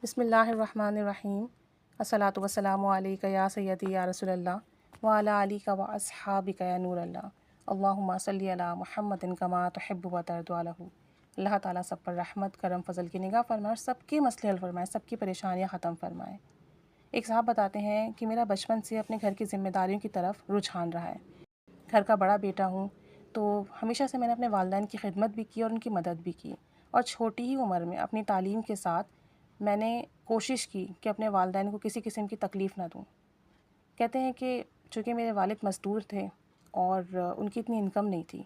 بسم اللہ الرحمن الرحیم الصلاۃ والسلام علیک یا سیدی یا رسول اللہ وعلی آلک و اصحابک یا نور اللہ اللہم صلی علی محمد کما تحب و ترضی عنہ۔ اللہ تعالیٰ سب پر رحمت کرم فضل کی نگاہ فرمائے اور سب کے مسئلے حل فرمائے، سب کی پریشانیاں ختم فرمائے۔ ایک صاحب بتاتے ہیں کہ میرا بچپن سے اپنے گھر کی ذمہ داریوں کی طرف رجحان رہا ہے۔ گھر کا بڑا بیٹا ہوں تو ہمیشہ سے میں نے اپنے والدین کی خدمت بھی کی اور ان کی مدد بھی کی، اور چھوٹی ہی عمر میں اپنی تعلیم کے ساتھ میں نے کوشش کی کہ اپنے والدین کو کسی قسم کی تکلیف نہ دوں۔ کہتے ہیں کہ چونکہ میرے والد مزدور تھے اور ان کی اتنی انکم نہیں تھی،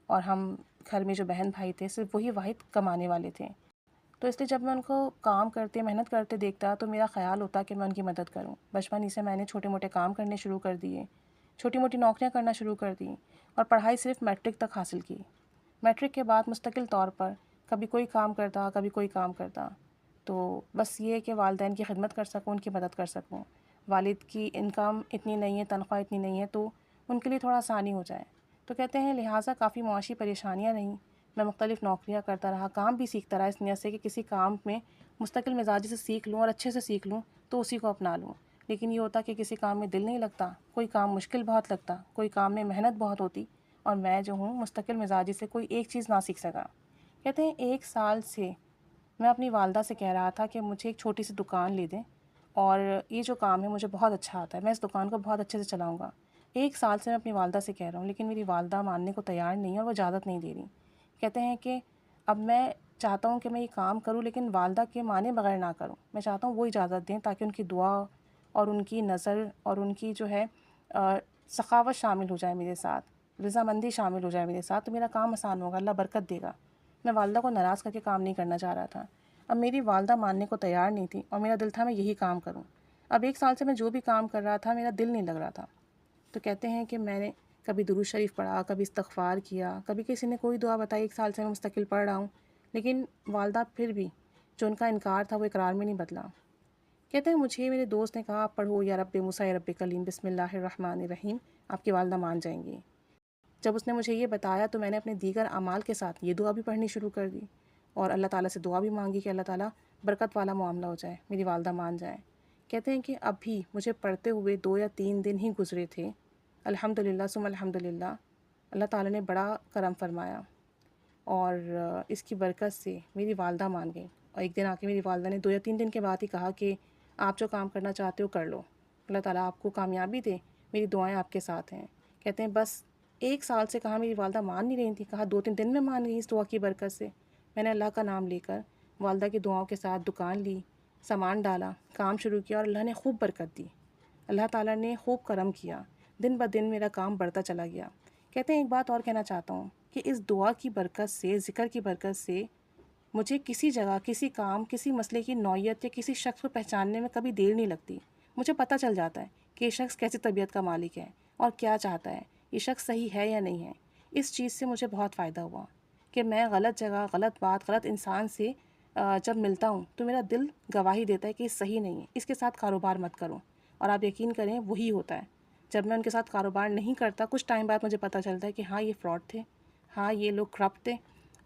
اور ہم گھر میں جو بہن بھائی تھے صرف وہی واحد کمانے والے تھے، تو اس لیے جب میں ان کو کام کرتے محنت کرتے دیکھتا تو میرا خیال ہوتا کہ میں ان کی مدد کروں۔ بچپن ہی سے میں نے چھوٹے موٹے کام کرنے شروع کر دیے، چھوٹی موٹی نوکریاں کرنا شروع کر دیں، اور پڑھائی صرف میٹرک تک حاصل کی۔ میٹرک کے بعد مستقل طور پر کبھی کوئی کام کرتا کبھی کوئی کام کرتا، تو بس یہ کہ والدین کی خدمت کر سکوں، ان کی مدد کر سکوں۔ والد کی انکم اتنی نہیں ہے، تنخواہ اتنی نہیں ہے، تو ان کے لیے تھوڑا آسانی ہو جائے۔ تو کہتے ہیں لہٰذا کافی معاشی پریشانیاں رہیں، میں مختلف نوکریاں کرتا رہا، کام بھی سیکھتا رہا، اس نیت سے کہ کسی کام میں مستقل مزاجی سے سیکھ لوں اور اچھے سے سیکھ لوں تو اسی کو اپنا لوں۔ لیکن یہ ہوتا کہ کسی کام میں دل نہیں لگتا، کوئی کام مشکل بہت لگتا، کوئی کام میں محنت بہت ہوتی، اور میں جو ہوں مستقل مزاجی سے کوئی ایک چیز نہ سیکھ سکا۔ کہتے ہیں 1 سال سے میں اپنی والدہ سے کہہ رہا تھا کہ مجھے ایک چھوٹی سی دکان لے دیں، اور یہ جو کام ہے مجھے بہت اچھا آتا ہے، میں اس دکان کو بہت اچھے سے چلاؤں گا۔ 1 سال سے میں اپنی والدہ سے کہہ رہا ہوں، لیکن میری والدہ ماننے کو تیار نہیں ہے اور وہ اجازت نہیں دے رہی۔ کہتے ہیں کہ اب میں چاہتا ہوں کہ میں یہ کام کروں، لیکن والدہ کے مانے بغیر نہ کروں۔ میں چاہتا ہوں وہ اجازت دیں تاکہ ان کی دعا اور ان کی نظر اور ان کی جو ہے سخاوت شامل ہو جائے میرے ساتھ، رضامندی شامل ہو جائے میرے ساتھ، تو میرا کام آسان ہوگا، اللہ برکت دے گا۔ میں والدہ کو ناراض کر کے کام نہیں کرنا چاہ رہا تھا۔ اب میری والدہ ماننے کو تیار نہیں تھی اور میرا دل تھا میں یہی کام کروں۔ اب 1 سال سے میں جو بھی کام کر رہا تھا میرا دل نہیں لگ رہا تھا۔ تو کہتے ہیں کہ میں نے کبھی درود شریف پڑھا، کبھی استغفار کیا، کبھی کسی نے کوئی دعا بتائی، 1 سال سے میں مستقل پڑھ رہا ہوں، لیکن والدہ پھر بھی جو ان کا انکار تھا وہ اقرار میں نہیں بدلا۔ کہتے ہیں مجھے میرے دوست نے کہا آپ پڑھو یا رب موسیٰ یا رب کلیم بسم اللہ الرحمن الرحیم، آپ کی والدہ مان جائیں گی۔ جب اس نے مجھے یہ بتایا تو میں نے اپنے دیگر اعمال کے ساتھ یہ دعا بھی پڑھنی شروع کر دی، اور اللہ تعالیٰ سے دعا بھی مانگی کہ اللہ تعالیٰ برکت والا معاملہ ہو جائے، میری والدہ مان جائیں۔ کہتے ہیں کہ اب بھی مجھے پڑھتے ہوئے 2 یا 3 دن ہی گزرے تھے، الحمدللہ ثم الحمدللہ، اللہ تعالیٰ نے بڑا کرم فرمایا، اور اس کی برکت سے میری والدہ مان گئی۔ اور ایک دن آ کے میری والدہ نے 2 یا 3 دن کے بعد ہی کہا کہ آپ جو کام کرنا چاہتے ہو کر لو، اللہ تعالیٰ آپ کو کامیابی دے، میری دعائیں آپ کے ساتھ ہیں۔ کہتے ہیں بس 1 سال سے کہا میری والدہ مان نہیں رہی تھی، کہا 2-3 دن میں مان گئی اس دعا کی برکت سے۔ میں نے اللہ کا نام لے کر والدہ کی دعاؤں کے ساتھ دکان لی، سامان ڈالا، کام شروع کیا، اور اللہ نے خوب برکت دی، اللہ تعالیٰ نے خوب کرم کیا، دن بہ دن میرا کام بڑھتا چلا گیا۔ کہتے ہیں ایک بات اور کہنا چاہتا ہوں کہ اس دعا کی برکت سے، ذکر کی برکت سے مجھے کسی جگہ، کسی کام، کسی مسئلے کی نوعیت یا کسی شخص کو پہچاننے میں کبھی دیر نہیں لگتی۔ مجھے پتہ چل جاتا ہے کہ یہ شخص کیسی طبیعت کا مالک ہے اور کیا چاہتا ہے، یہ شخص صحیح ہے یا نہیں ہے۔ اس چیز سے مجھے بہت فائدہ ہوا کہ میں غلط جگہ، غلط بات، غلط انسان سے جب ملتا ہوں تو میرا دل گواہی دیتا ہے کہ یہ صحیح نہیں ہے، اس کے ساتھ کاروبار مت کرو۔ اور آپ یقین کریں وہی ہوتا ہے، جب میں ان کے ساتھ کاروبار نہیں کرتا کچھ ٹائم بعد مجھے پتہ چلتا ہے کہ ہاں یہ فراڈ تھے، ہاں یہ لوگ کرپٹ تھے،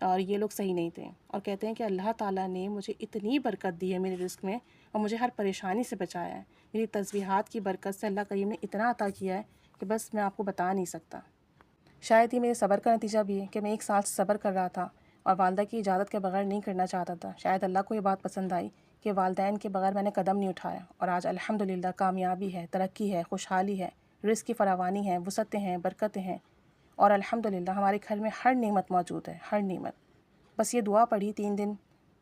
اور یہ لوگ صحیح نہیں تھے۔ اور کہتے ہیں کہ اللہ تعالیٰ نے مجھے اتنی برکت دی ہے میرے رزق میں، اور مجھے ہر پریشانی سے بچایا ہے۔ میری تسبیحات کی برکت سے اللہ کریم نے اتنا عطا کیا ہے کہ بس میں آپ کو بتا نہیں سکتا۔ شاید یہ میرے صبر کا نتیجہ بھی ہے کہ میں 1 سال سے صبر کر رہا تھا اور والدہ کی اجازت کے بغیر نہیں کرنا چاہتا تھا۔ شاید اللہ کو یہ بات پسند آئی کہ والدین کے بغیر میں نے قدم نہیں اٹھایا، اور آج الحمدللہ کامیابی ہے، ترقی ہے، خوشحالی ہے، رزق کی فراوانی ہے، وسعتیں ہیں، برکتیں ہیں، اور الحمدللہ ہمارے گھر میں ہر نعمت موجود ہے، ہر نعمت۔ بس یہ دعا پڑھی 3 دن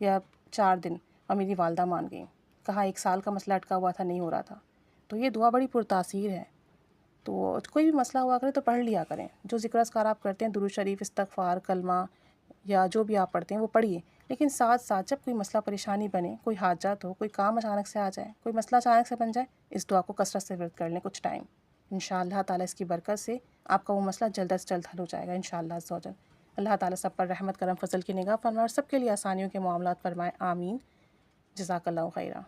یا 4 دن اور میری والدہ مان گئیں۔ کہا 1 سال کا مسئلہ اٹکا ہوا تھا، نہیں ہو رہا تھا۔ تو یہ دعا بڑی پرتاثیر ہے، تو کوئی بھی مسئلہ ہوا کرے تو پڑھ لیا کریں۔ جو ذکر اذکار آپ کرتے ہیں، درود شریف، استغفار، کلمہ یا جو بھی آپ پڑھتے ہیں وہ پڑھیے، لیکن ساتھ ساتھ جب کوئی مسئلہ پریشانی بنے، کوئی حاجات ہو، کوئی کام اچانک سے آ جائے، کوئی مسئلہ اچانک سے بن جائے، اس دعا کو کثرت سے ورد کر لیں کچھ ٹائم۔ انشاءاللہ تعالیٰ اس کی برکت سے آپ کا وہ مسئلہ جلد از جلد حل ہو جائے گا انشاءاللہ عز و جل۔ اللہ تعالیٰ سب پر رحمت کرم فضل کی نگاہ فرمائے اور سب کے لیے آسانیوں کے معاملات فرمائے، آمین۔ جزاک اللہ خیرہ۔